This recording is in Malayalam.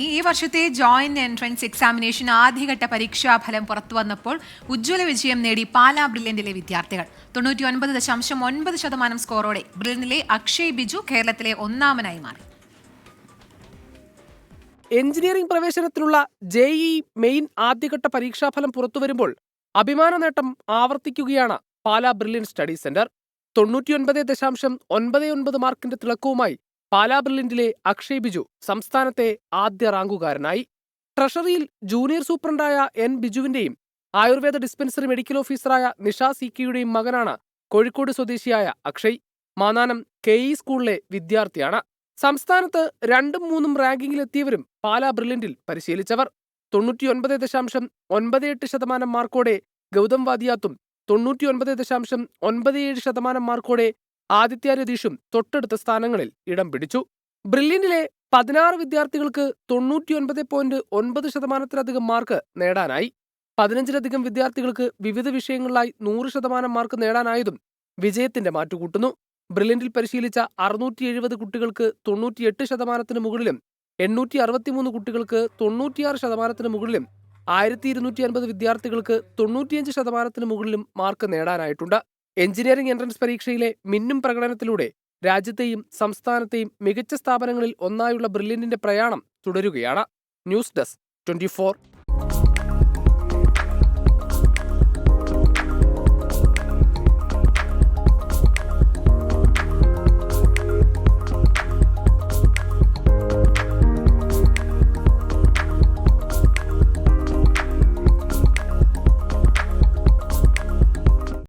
ഈ വർഷത്തെ ജോയിന്റ് എൻട്രൻസ് എക്സാമിനേഷൻ ആദ്യഘട്ട പരീക്ഷാഫലം പുറത്തുവന്നപ്പോൾ ഉജ്ജ്വല വിജയം നേടി പാലാ ബ്രില്യന്റിലെ വിദ്യാർത്ഥികൾ 99.9% സ്കോറോടെ ബ്രില്യന്റിലെ അക്ഷയ് ബിജു കേരളത്തിലെ ഒന്നാമനായി മാറി. എഞ്ചിനീയറിംഗ് പ്രവേശനത്തിനുള്ള ജെഇഇ മെയിൻ ആദ്യഘട്ട പരീക്ഷാഫലം പുറത്തുവരുമ്പോൾ അഭിമാന നേട്ടം ആവർത്തിക്കുകയാണ് പാലാ ബ്രില്യൻ സ്റ്റഡി സെന്റർ. 99.99 മാർക്കിന്റെ തിളക്കവുമായി പാലാ ബ്രില്യന്റിലെ അക്ഷയ് ബിജു സംസ്ഥാനത്തെ ആദ്യ റാങ്കുകാരനായി. ട്രഷറിയിൽ ജൂനിയർ സൂപ്രണ്ടായ എൻ ബിജുവിന്റെയും ആയുർവേദ ഡിസ്പെൻസറി മെഡിക്കൽ ഓഫീസറായ നിഷ സിക്കിയുടെയും മകനാണ് കോഴിക്കോട് സ്വദേശിയായ അക്ഷയ്. മാന്നാനം കെഇ സ്കൂളിലെ വിദ്യാർത്ഥിയാണ്. സംസ്ഥാനത്ത് 2ഉം 3ഉം റാങ്കിങ്ങിലെത്തിയവരും പാലാ ബ്രില്യന്റിൽ പരിശീലിച്ചവർ. 99.98% മാർക്കോടെ ഗൗതം വാദിയാത്തും 99.97% മാർക്കോടെ ആദിത്യ രതീഷും തൊട്ടടുത്ത സ്ഥാനങ്ങളിൽ ഇടം പിടിച്ചു. ബ്രില്യന്റിലെ 16 വിദ്യാർത്ഥികൾക്ക് 99.9% മാർക്ക് നേടാനായി. 15ലധികം വിദ്യാർത്ഥികൾക്ക് വിവിധ വിഷയങ്ങളിലായി 100% മാർക്ക് നേടാനായതും വിജയത്തിന്റെ മാറ്റുകൂട്ടുന്നു. ബ്രില്യന്റിൽ പരിശീലിച്ച 670 കുട്ടികൾക്ക് 98% മുകളിലും 863 കുട്ടികൾക്ക് 96% മുകളിലും 1250 വിദ്യാർത്ഥികൾക്ക് 95% മുകളിലും മാർക്ക് നേടാനായിട്ടുണ്ട്. എഞ്ചിനീയറിംഗ് എൻട്രൻസ് പരീക്ഷയിലെ മിന്നും പ്രകടനത്തിലൂടെ രാജ്യത്തെയും സംസ്ഥാനത്തെയും മികച്ച സ്ഥാപനങ്ങളിൽ ഒന്നായുള്ള ബ്രില്യന്റിന്റെ പ്രയാണം തുടരുകയാണ്. News desk 24.